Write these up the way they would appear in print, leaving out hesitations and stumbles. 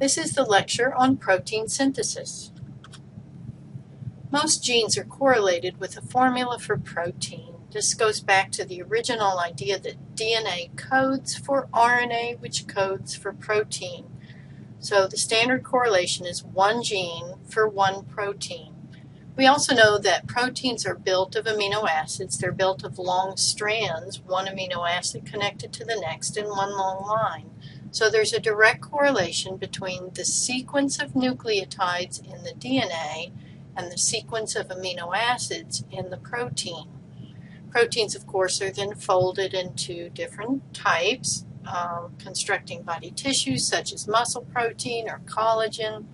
This is the lecture on protein synthesis. Most genes are correlated with a formula for protein. This goes back to the original idea that DNA codes for RNA, which codes for protein. So the standard correlation is one gene for one protein. We also know that proteins are built of amino acids. They're built of long strands, one amino acid connected to the next in one long line. So there's a direct correlation between the sequence of nucleotides in the DNA and the sequence of amino acids in the protein. Proteins, of course, are then folded into different types, constructing body tissues such as muscle protein or collagen.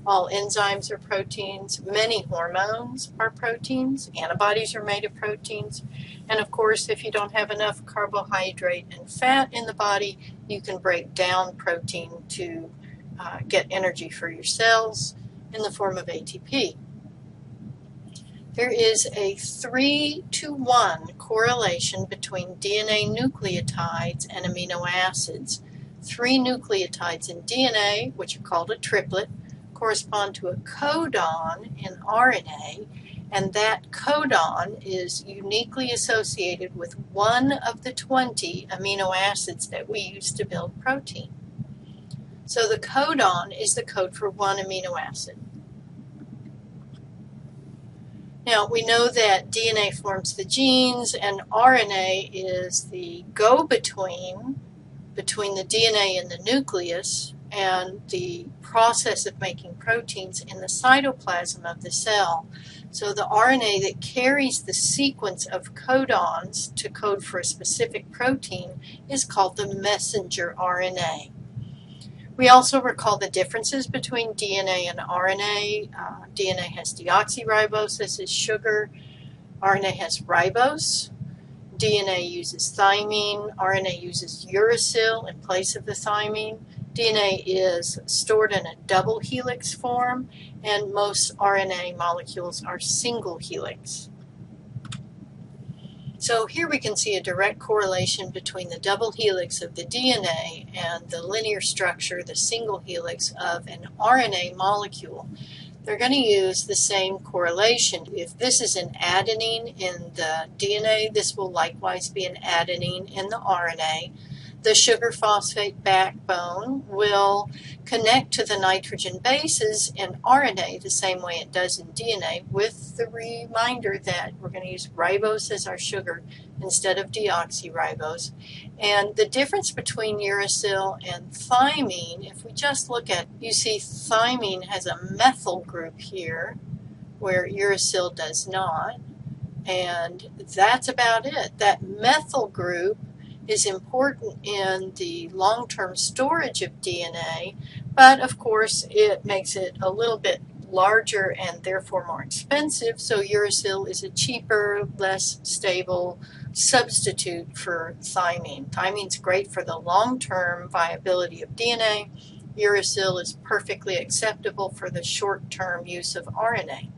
All enzymes are proteins. Many hormones are proteins. Antibodies are made of proteins. And of course, if you don't have enough carbohydrate and fat in the body, you can break down protein to get energy for your cells in the form of ATP. There is a 3-to-1 correlation between DNA nucleotides and amino acids. 3 nucleotides in DNA, which are called a triplet, correspond to a codon in RNA, and that codon is uniquely associated with one of the 20 amino acids that we use to build protein. So the codon is the code for one amino acid. Now, we know that DNA forms the genes, and RNA is the go-between between the DNA and the nucleus and the process of making proteins in the cytoplasm of the cell. So the RNA that carries the sequence of codons to code for a specific protein is called the messenger RNA. We also recall the differences between DNA and RNA. DNA has deoxyribose, this is sugar. RNA has ribose. DNA uses thymine. RNA uses uracil in place of the thymine. DNA is stored in a double helix form, and most RNA molecules are single helix. So here we can see a direct correlation between the double helix of the DNA and the linear structure, the single helix of an RNA molecule. They're going to use the same correlation. If this is an adenine in the DNA, this will likewise be an adenine in the RNA. The sugar phosphate backbone will connect to the nitrogen bases in RNA the same way it does in DNA, with the reminder that we're going to use ribose as our sugar instead of deoxyribose. And the difference between uracil and thymine, if we just look at, you see thymine has a methyl group here where uracil does not, and that's about it. That methyl group is important in the long-term storage of DNA, but of course it makes it a little bit larger and therefore more expensive, so uracil is a cheaper, less stable substitute for thymine. Thymine's great for the long-term viability of DNA. Uracil is perfectly acceptable for the short-term use of RNA.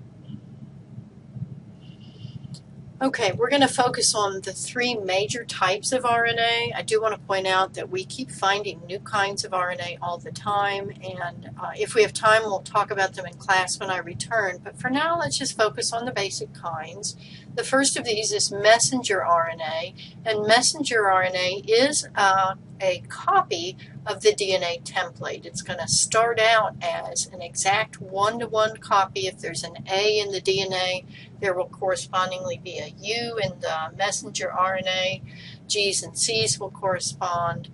Okay, we're going to focus on the 3 major types of RNA. I do want to point out that we keep finding new kinds of RNA all the time, and if we have time, we'll talk about them in class when I return. But for now, let's just focus on the basic kinds. The first of these is messenger RNA, and messenger RNA is a copy of the DNA template. It's going to start out as an exact one-to-one copy. If there's an A in the DNA, there will correspondingly be a U in the messenger RNA. G's and C's will correspond,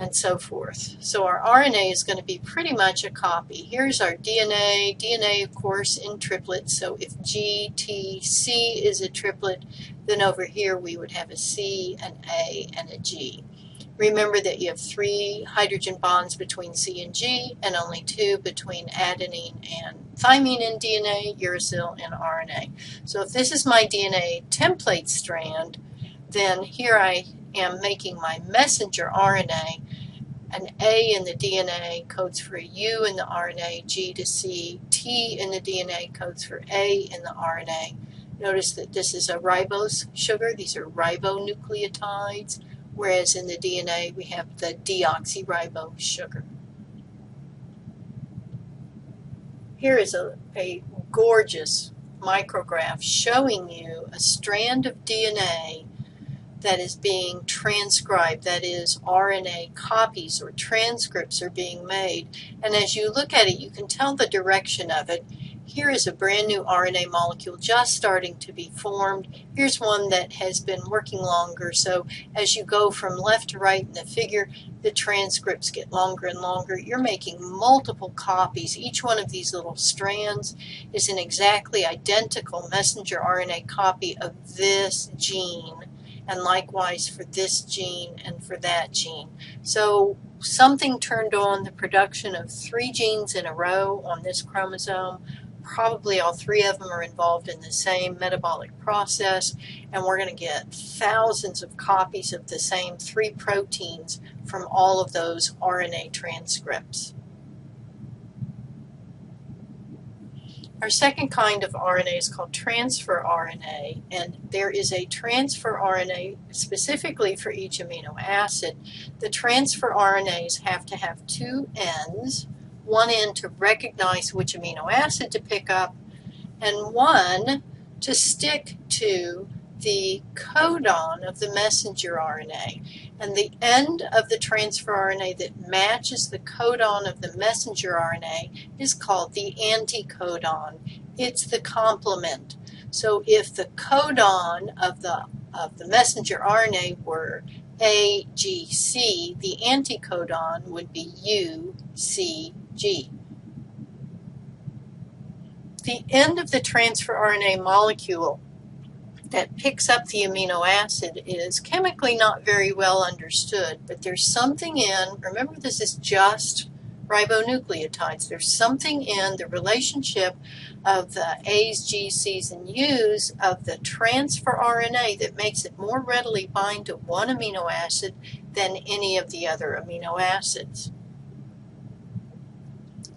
and so forth. So our RNA is going to be pretty much a copy. Here's our DNA. DNA, of course, in triplets. So if G, T, C is a triplet, then over here we would have a C, an A, and a G. Remember that you have 3 hydrogen bonds between C and G, and only 2 between adenine and thymine in DNA, uracil, and RNA. So if this is my DNA template strand, then here I am making my messenger RNA. An A in the DNA codes for a U in the RNA, G to C, T in the DNA codes for A in the RNA. Notice that this is a ribose sugar. These are ribonucleotides, whereas in the DNA we have the deoxyribose sugar. Here is a gorgeous micrograph showing you a strand of DNA that is being transcribed, that is, RNA copies or transcripts are being made. And as you look at it, you can tell the direction of it. Here is a brand new RNA molecule just starting to be formed. Here's one that has been working longer. So as you go from left to right in the figure, the transcripts get longer and longer. You're making multiple copies. Each one of these little strands is an exactly identical messenger RNA copy of this gene, and likewise for this gene and for that gene. So something turned on the production of 3 genes in a row on this chromosome. Probably all 3 of them are involved in the same metabolic process, and we're going to get thousands of copies of the same 3 proteins from all of those RNA transcripts. Our second kind of RNA is called transfer RNA, and there is a transfer RNA specifically for each amino acid. The transfer RNAs have to have 2 ends, one end to recognize which amino acid to pick up, and one to stick to the codon of the messenger RNA. And the end of the transfer RNA that matches the codon of the messenger RNA is called the anticodon. It's the complement. So if the codon of the messenger RNA were AGC, the anticodon would be UCG. The end of the transfer RNA molecule that picks up the amino acid is chemically not very well understood, but there's something in, remember this is just ribonucleotides, there's something in the relationship of the A's, G's, C's, and U's of the transfer RNA that makes it more readily bind to one amino acid than any of the other amino acids.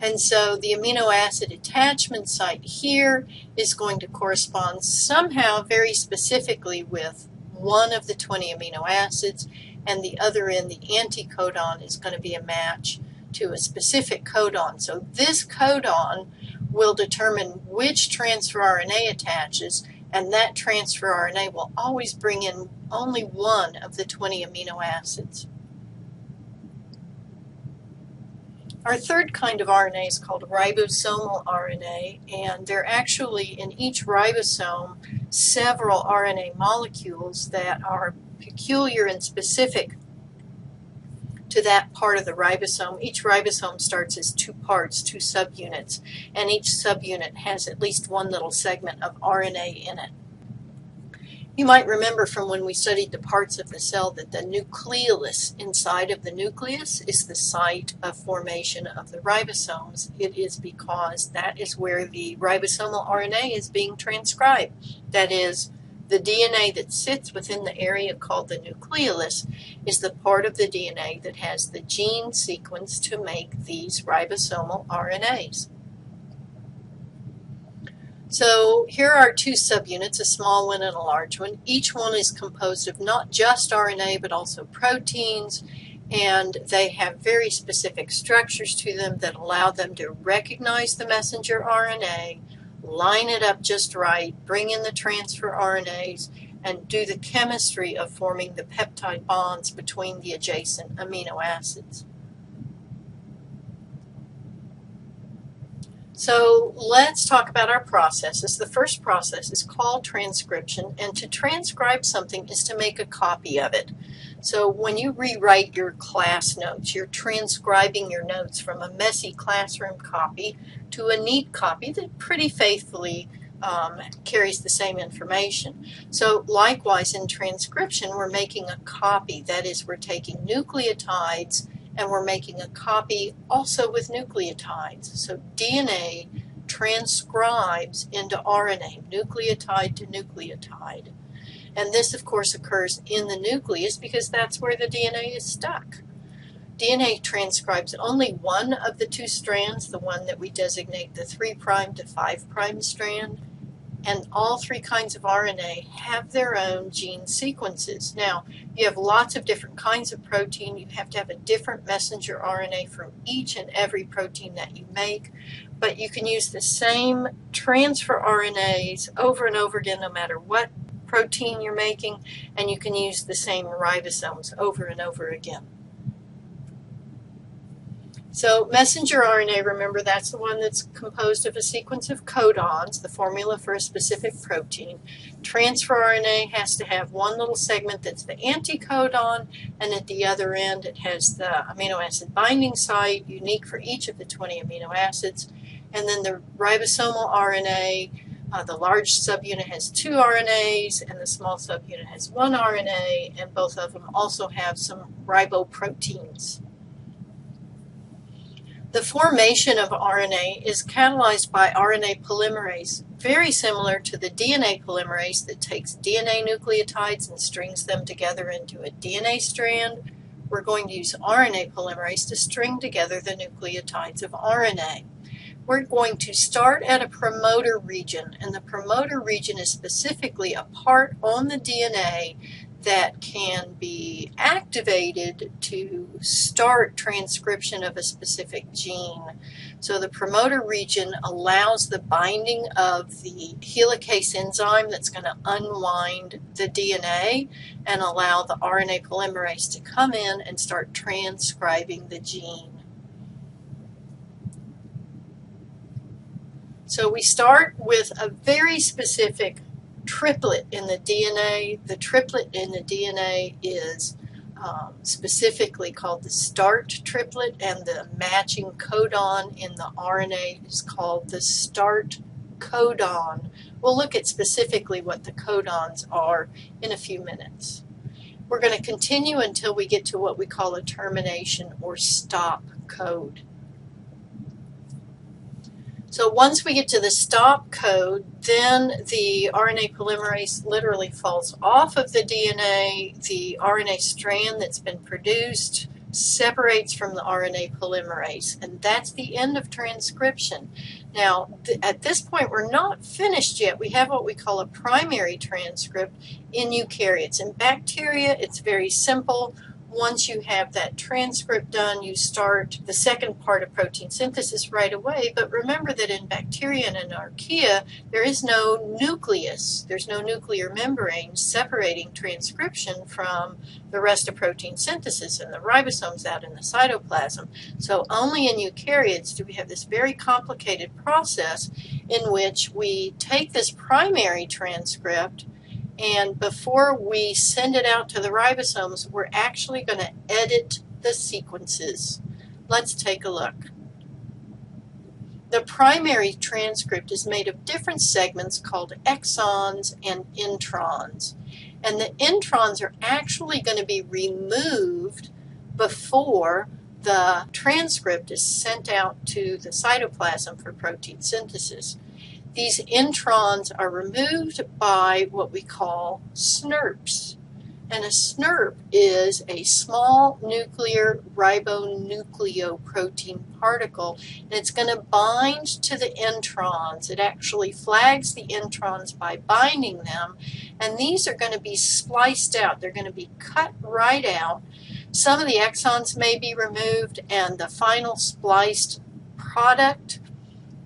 And so the amino acid attachment site here is going to correspond somehow very specifically with one of the 20 amino acids, and the other end, the anticodon, is going to be a match to a specific codon. So this codon will determine which transfer RNA attaches, and that transfer RNA will always bring in only one of the 20 amino acids. Our third kind of RNA is called ribosomal RNA, and there are actually in each ribosome several RNA molecules that are peculiar and specific to that part of the ribosome. Each ribosome starts as 2 parts, 2 subunits, and each subunit has at least one little segment of RNA in it. You might remember from when we studied the parts of the cell that the nucleolus inside of the nucleus is the site of formation of the ribosomes. It is because that is where the ribosomal RNA is being transcribed. That is, the DNA that sits within the area called the nucleolus is the part of the DNA that has the gene sequence to make these ribosomal RNAs. So here are 2 subunits, a small one and a large one. Each one is composed of not just RNA but also proteins, and they have very specific structures to them that allow them to recognize the messenger RNA, line it up just right, bring in the transfer RNAs, and do the chemistry of forming the peptide bonds between the adjacent amino acids. So let's talk about our processes. The first process is called transcription, and to transcribe something is to make a copy of it. So when you rewrite your class notes, you're transcribing your notes from a messy classroom copy to a neat copy that pretty faithfully carries the same information. So likewise in transcription, we're making a copy. That is, we're taking nucleotides and we're making a copy also with nucleotides. So DNA transcribes into RNA, nucleotide to nucleotide. And this, of course, occurs in the nucleus because that's where the DNA is stuck. DNA transcribes only one of the 2 strands, the one that we designate the 3' to 5' strand. and all three kinds of RNA have their own gene sequences. Now, you have lots of different kinds of protein. You have to have a different messenger RNA from each and every protein that you make, but you can use the same transfer RNAs over and over again no matter what protein you're making, and you can use the same ribosomes over and over again. So messenger RNA, remember, that's the one that's composed of a sequence of codons, the formula for a specific protein. Transfer RNA has to have one little segment that's the anticodon, and at the other end it has the amino acid binding site, unique for each of the 20 amino acids. And then the ribosomal RNA, the large subunit has 2 RNAs, and the small subunit has 1 RNA, and both of them also have some riboproteins. The formation of RNA is catalyzed by RNA polymerase, very similar to the DNA polymerase that takes DNA nucleotides and strings them together into a DNA strand. We're going to use RNA polymerase to string together the nucleotides of RNA. We're going to start at a promoter region, and the promoter region is specifically a part on the DNA that can be activated to start transcription of a specific gene. So the promoter region allows the binding of the helicase enzyme that's going to unwind the DNA and allow the RNA polymerase to come in and start transcribing the gene. So we start with a very specific triplet in the DNA. The triplet in the DNA is specifically called the start triplet, and the matching codon in the RNA is called the start codon. We'll look at specifically what the codons are in a few minutes. We're going to continue until we get to what we call a termination or stop code. So once we get to the stop code, then the RNA polymerase literally falls off of the DNA. The RNA strand that's been produced separates from the RNA polymerase, and that's the end of transcription. Now, at this point, we're not finished yet. We have what we call a primary transcript in eukaryotes. In bacteria, it's very simple. Once you have that transcript done, you start the second part of protein synthesis right away. But remember that in bacteria and in archaea, there is no nucleus. There's no nuclear membrane separating transcription from the rest of protein synthesis and the ribosomes out in the cytoplasm. So only in eukaryotes do we have this very complicated process in which we take this primary transcript, and before we send it out to the ribosomes, we're actually going to edit the sequences. Let's take a look. The primary transcript is made of different segments called exons and introns. And the introns are actually going to be removed before the transcript is sent out to the cytoplasm for protein synthesis. These introns are removed by what we call SNRPs. And a SNRP is a small nuclear ribonucleoprotein particle, and it's going to bind to the introns. It actually flags the introns by binding them, and these are going to be spliced out. They're going to be cut right out. Some of the exons may be removed, and the final spliced product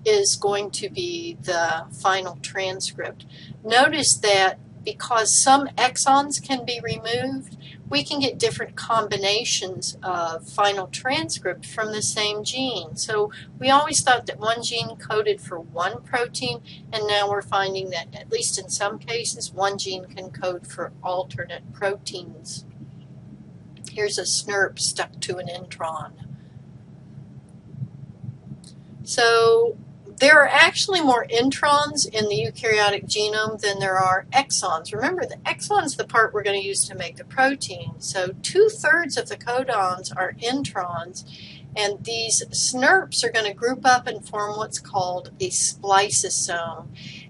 is going to be the final transcript. Notice that because some exons can be removed, we can get different combinations of final transcript from the same gene. So we always thought that one gene coded for one protein, and now we're finding that, at least in some cases, one gene can code for alternate proteins. Here's a SNRP stuck to an intron. So there are actually more introns in the eukaryotic genome than there are exons. Remember, the exon is the part we're going to use to make the protein. So 2/3 of the codons are introns, and these SNRPs are going to group up and form what's called a spliceosome.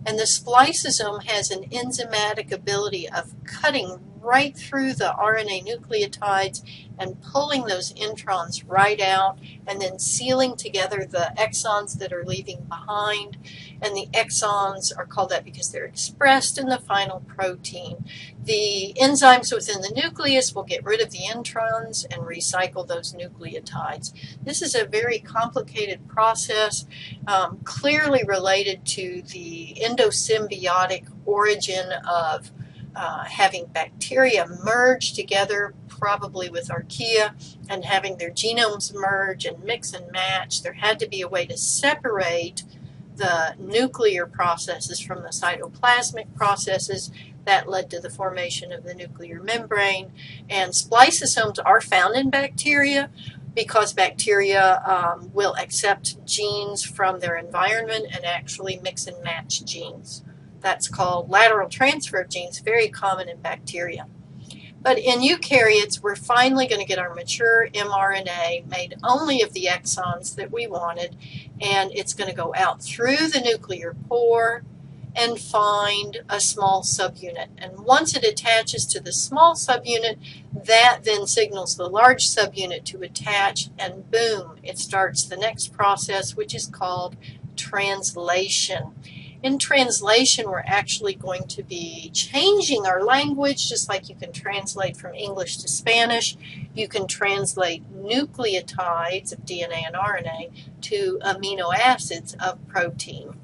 And the spliceosome has an enzymatic ability of cutting right through the RNA nucleotides and pulling those introns right out and then sealing together the exons that are leaving behind. And the exons are called that because they're expressed in the final protein. The enzymes within the nucleus will get rid of the introns and recycle those nucleotides. This is a very complicated process, clearly related to the endosymbiotic origin of having bacteria merge together, probably with archaea, and having their genomes merge and mix and match. There had to be a way to separate the nuclear processes from the cytoplasmic processes. That led to the formation of the nuclear membrane. And spliceosomes are found in bacteria because bacteria will accept genes from their environment and actually mix and match genes. That's called lateral transfer of genes, very common in bacteria. But in eukaryotes, we're finally going to get our mature mRNA made only of the exons that we wanted, and it's going to go out through the nuclear pore and find a small subunit. And once it attaches to the small subunit, that then signals the large subunit to attach, and boom, it starts the next process, which is called translation. In translation, we're actually going to be changing our language, just like you can translate from English to Spanish. You can translate nucleotides of DNA and RNA to amino acids of protein.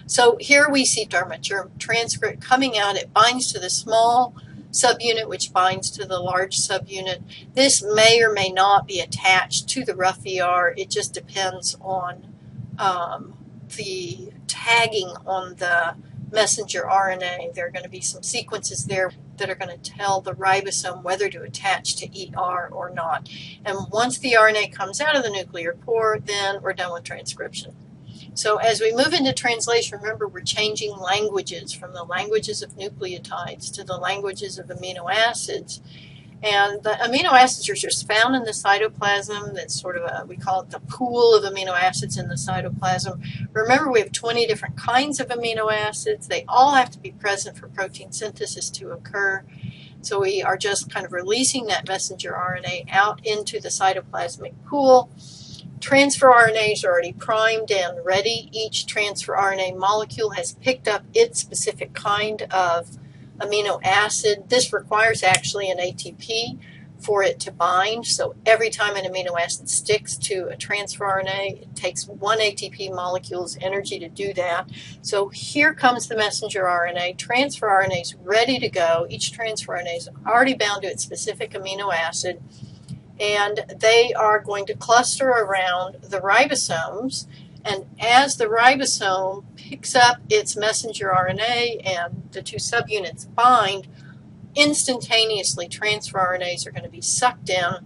So here we see our mature transcript coming out. It binds to the small subunit, which binds to the large subunit. This may or may not be attached to the rough ER. It just depends on the tagging on the messenger RNA. There are going to be some sequences there that are going to tell the ribosome whether to attach to ER or not. And once the RNA comes out of the nuclear pore, then we're done with transcription. So as we move into translation, remember we're changing languages from the languages of nucleotides to the languages of amino acids. And the amino acids are just found in the cytoplasm. That's sort of we call it the pool of amino acids in the cytoplasm. Remember, we have 20 different kinds of amino acids. They all have to be present for protein synthesis to occur. So we are just kind of releasing that messenger RNA out into the cytoplasmic pool. Transfer RNAs are already primed and ready. Each transfer RNA molecule has picked up its specific kind of amino acid. This requires actually an ATP for it to bind. So every time an amino acid sticks to a transfer RNA, it takes one ATP molecule's energy to do that. So here comes the messenger RNA. Transfer RNA is ready to go. Each transfer RNA is already bound to its specific amino acid, and they are going to cluster around the ribosomes. And as the ribosome picks up its messenger RNA and the two subunits bind, instantaneously transfer RNAs are going to be sucked in,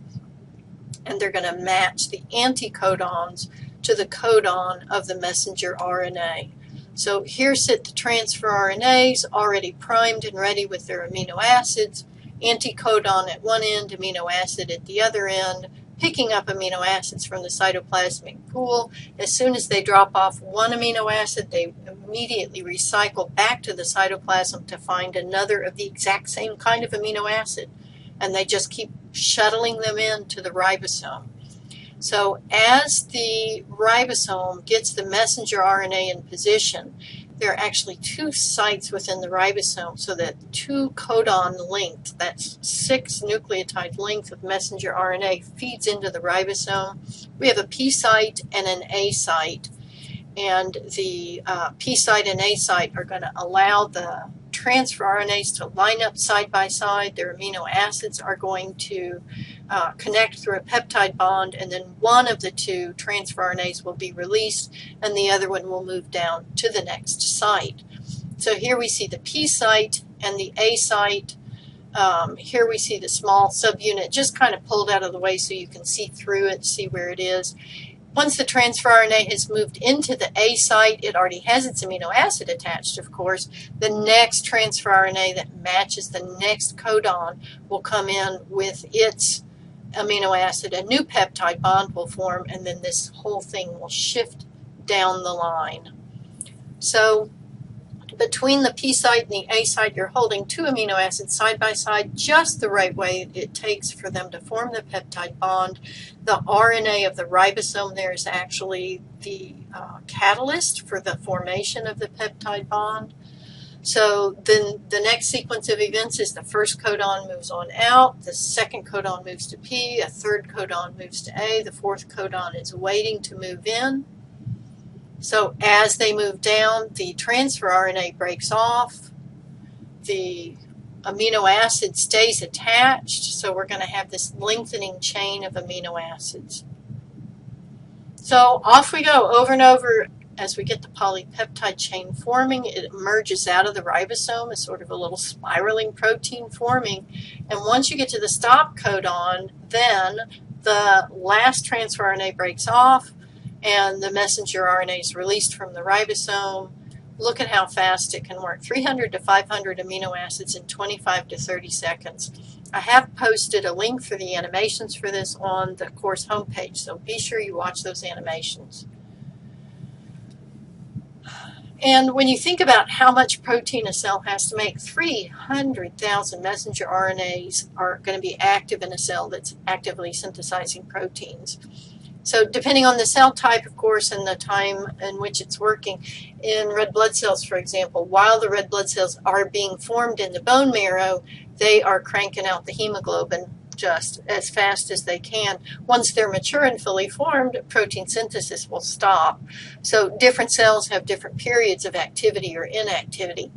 and they're going to match the anticodons to the codon of the messenger RNA. So here sit the transfer RNAs already primed and ready with their amino acids, anticodon at one end, amino acid at the other end, picking up amino acids from the cytoplasmic pool. As soon as they drop off one amino acid, they immediately recycle back to the cytoplasm to find another of the exact same kind of amino acid, and they just keep shuttling them into the ribosome. So as the ribosome gets the messenger RNA in position, there are actually two sites within the ribosome, so that two codon length, that's 6 nucleotide length of messenger RNA, feeds into the ribosome. We have a P site and an A site, and the P site and A site are going to allow the transfer RNAs to line up side by side. Their amino acids are going to connect through a peptide bond, and then one of the two transfer RNAs will be released and the other one will move down to the next site. So here we see the P site and the A site. Here we see the small subunit just kind of pulled out of the way so you can see through it, see where it is. Once the transfer RNA has moved into the A site, it already has its amino acid attached, of course. The next transfer RNA that matches the next codon will come in with its amino acid. A new peptide bond will form, and then this whole thing will shift down the line. So Between the P site and the A site, you're holding two amino acids side by side just the right way it takes for them to form the peptide bond. The RNA of the ribosome there is actually the catalyst for the formation of the peptide bond. So then the next sequence of events is the first codon moves on out, the second codon moves to P, a third codon moves to A, the fourth codon is waiting to move in. So as they move down, the transfer RNA breaks off, the amino acid stays attached, so we're going to have this lengthening chain of amino acids. So off we go over and over. As we get the polypeptide chain forming, it emerges out of the ribosome as sort of a little spiraling protein forming. And once you get to the stop codon, then the last transfer RNA breaks off and the messenger RNA is released from the ribosome. Look at how fast it can work. 300 to 500 amino acids in 25 to 30 seconds. I have posted a link for the animations for this on the course homepage, so be sure you watch those animations. And when you think about how much protein a cell has to make, 300,000 messenger RNAs are going to be active in a cell that's actively synthesizing proteins. So depending on the cell type, of course, and the time in which it's working, in red blood cells, for example, while the red blood cells are being formed in the bone marrow, they are cranking out the hemoglobin just as fast as they can. Once they're mature and fully formed, protein synthesis will stop. So different cells have different periods of activity or inactivity,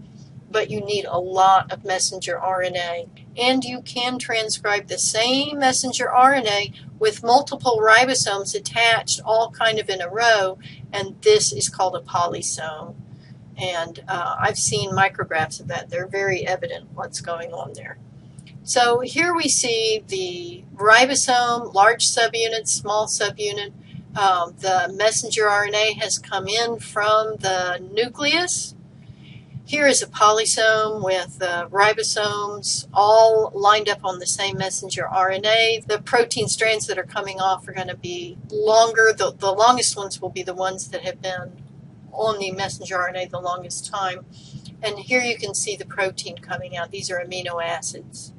but you need a lot of messenger RNA. And you can transcribe the same messenger RNA with multiple ribosomes attached all kind of in a row, and this is called a polysome. And I've seen micrographs of that. They're very evident what's going on there. So here we see the ribosome, large subunit, small subunit. The messenger RNA has come in from the nucleus. Here is a polysome with ribosomes all lined up on the same messenger RNA. The protein strands that are coming off are going to be longer. The longest ones will be the ones that have been on the messenger RNA the longest time. And here you can see the protein coming out. These are amino acids.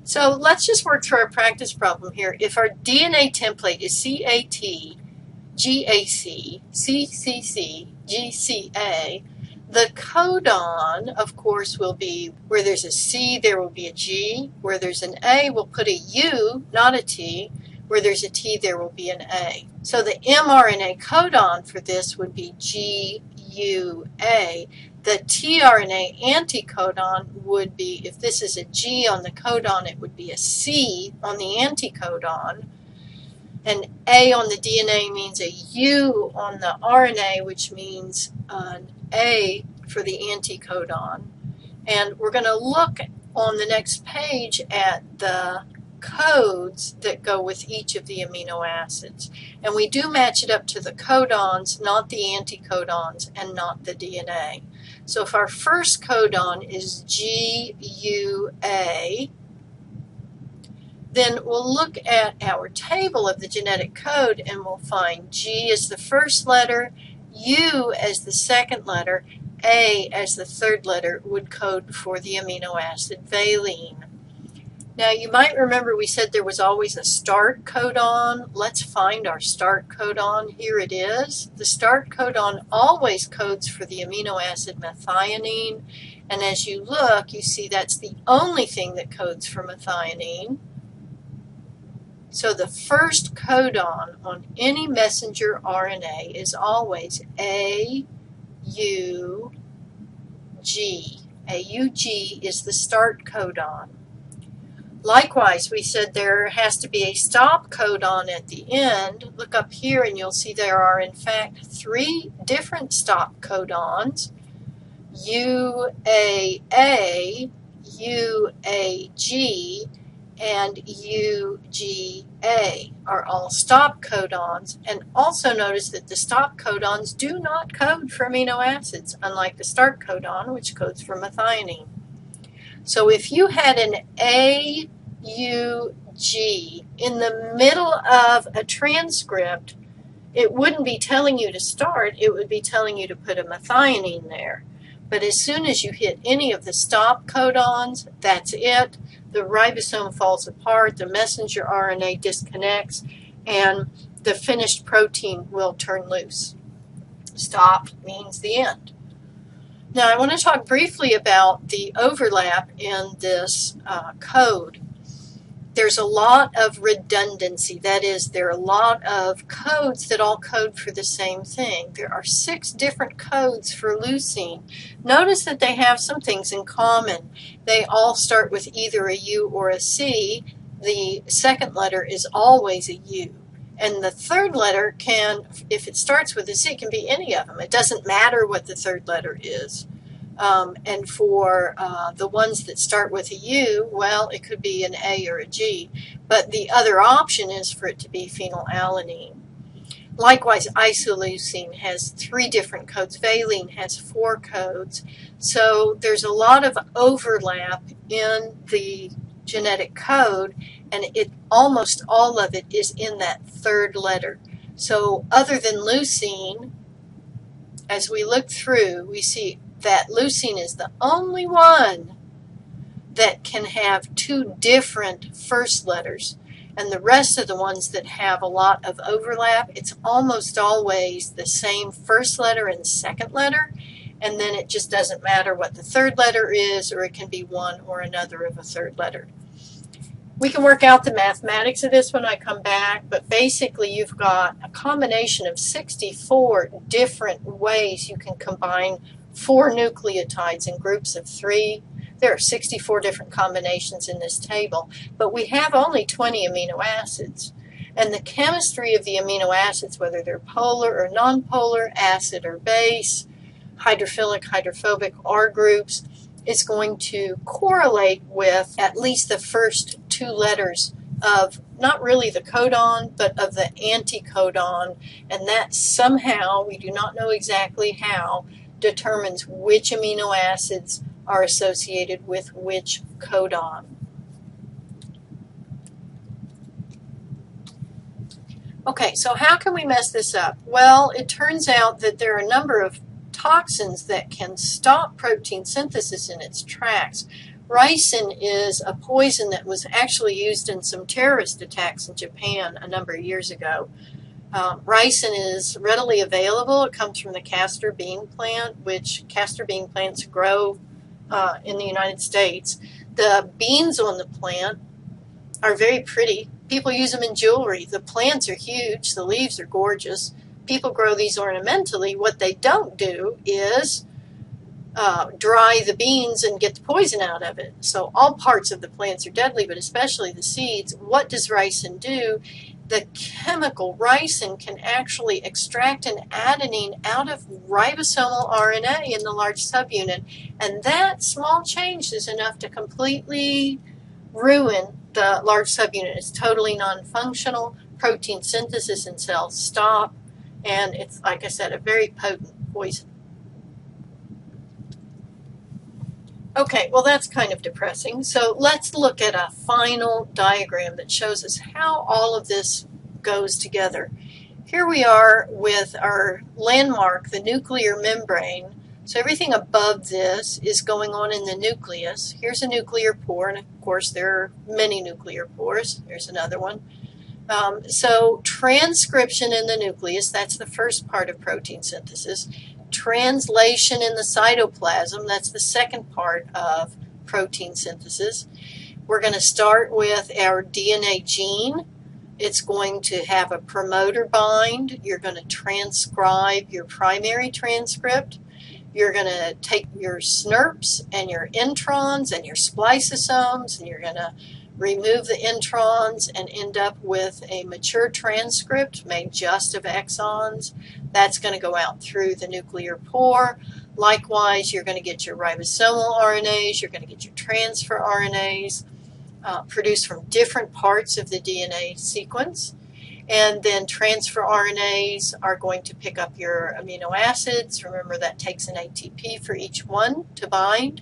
So let's just work through our practice problem here. If our DNA template is CAT, GAC, CCC, GCA, the codon, of course, will be where there's a C, there will be a G. Where there's an A, we'll put a U, not a T. Where there's a T, there will be an A. So the mRNA codon for this would be GUA. The tRNA anticodon would be, if this is a G on the codon, it would be a C on the anticodon. And A on the DNA means a U on the RNA, which means an A for the anticodon. And we're going to look on the next page at the codes that go with each of the amino acids. And we do match it up to the codons, not the anticodons, and not the DNA. So if our first codon is GUA, then we'll look at our table of the genetic code and we'll find G as the first letter, U as the second letter, A as the third letter would code for the amino acid valine. Now you might remember we said there was always a start codon. Let's find our start codon. Here it is. The start codon always codes for the amino acid methionine, and as you look, you see that's the only thing that codes for methionine. So the first codon on any messenger RNA is always AUG. AUG is the start codon. Likewise, we said there has to be a stop codon at the end. Look up here and you'll see there are in fact 3 different stop codons. UAA, UAG, and UGA are all stop codons. And also notice that the stop codons do not code for amino acids, unlike the start codon, which codes for methionine. So if you had an AUG in the middle of a transcript, it wouldn't be telling you to start, it would be telling you to put a methionine there. But as soon as you hit any of the stop codons, that's it. The ribosome falls apart, the messenger RNA disconnects, and the finished protein will turn loose. Stop means the end. Now I want to talk briefly about the overlap in this code. There's a lot of redundancy. That is, there are a lot of codes that all code for the same thing. There are 6 different codes for leucine. Notice that they have some things in common. They all start with either a U or a C. The second letter is always a U. And the third letter can, if it starts with a C, it can be any of them. It doesn't matter what the third letter is. And for the ones that start with a U, well, it could be an A or a G. But the other option is for it to be phenylalanine. Likewise, isoleucine has 3 different codes. Valine has 4 codes. So there's a lot of overlap in the genetic code, and almost all of it is in that third letter. So other than leucine, as we look through, we see that leucine is the only one that can have 2 different first letters. And the rest of the ones that have a lot of overlap, it's almost always the same first letter and second letter, and then it just doesn't matter what the third letter is, or it can be one or another of a third letter. We can work out the mathematics of this when I come back, but basically you've got a combination of 64 different ways you can combine 4 nucleotides in groups of 3. There are 64 different combinations in this table, but we have only 20 amino acids. And the chemistry of the amino acids, whether they're polar or nonpolar, acid or base, hydrophilic, hydrophobic, R groups, is going to correlate with at least the first 2 letters of not really the codon, but of the anticodon, and that somehow, we do not know exactly how, determines which amino acids are associated with which codon. Okay, so how can we mess this up? Well, it turns out that there are a number of toxins that can stop protein synthesis in its tracks. Ricin is a poison that was actually used in some terrorist attacks in Japan a number of years ago. Ricin is readily available. It comes from the castor bean plant, which castor bean plants grow in the United States. The beans on the plant are very pretty. People use them in jewelry. The plants are huge. The leaves are gorgeous. People grow these ornamentally. What they don't do is dry the beans and get the poison out of it. So all parts of the plants are deadly, but especially the seeds. What does ricin do? The chemical ricin can actually extract an adenine out of ribosomal RNA in the large subunit, and that small change is enough to completely ruin the large subunit. It's totally non-functional. Protein synthesis in cells stop, and it's, like I said, a very potent poison. Okay, well that's kind of depressing. So let's look at a final diagram that shows us how all of this goes together. Here we are with our landmark, the nuclear membrane. So everything above this is going on in the nucleus. Here's a nuclear pore, and of course there are many nuclear pores. There's another one. So transcription in the nucleus, that's the first part of protein synthesis. Translation in the cytoplasm, that's the second part of protein synthesis. We're going to start with our DNA gene. It's going to have a promoter bind. You're going to transcribe your primary transcript. You're going to take your SNRPs and your introns and your spliceosomes, and you're going to remove the introns and end up with a mature transcript made just of exons. That's going to go out through the nuclear pore. Likewise, you're going to get your ribosomal RNAs, you're going to get your transfer RNAs produced from different parts of the DNA sequence. And then transfer RNAs are going to pick up your amino acids. Remember, that takes an ATP for each one to bind.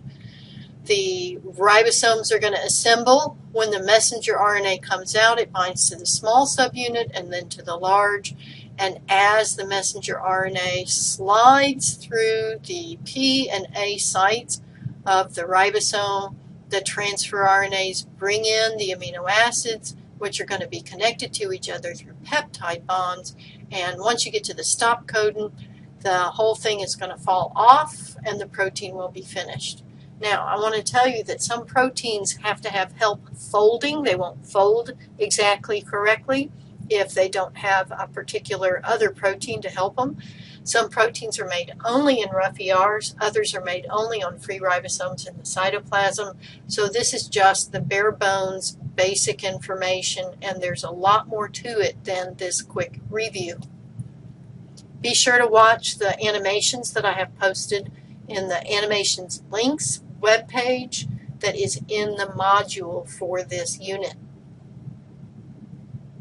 The ribosomes are going to assemble. When the messenger RNA comes out, it binds to the small subunit and then to the large. And as the messenger RNA slides through the P and A sites of the ribosome, the transfer RNAs bring in the amino acids, which are going to be connected to each other through peptide bonds. And once you get to the stop codon, the whole thing is going to fall off and the protein will be finished. Now, I want to tell you that some proteins have to have help folding. They won't fold exactly correctly if they don't have a particular other protein to help them. Some proteins are made only in rough ERs, others are made only on free ribosomes in the cytoplasm. So this is just the bare bones basic information, and there's a lot more to it than this quick review. Be sure to watch the animations that I have posted in the animations links webpage that is in the module for this unit.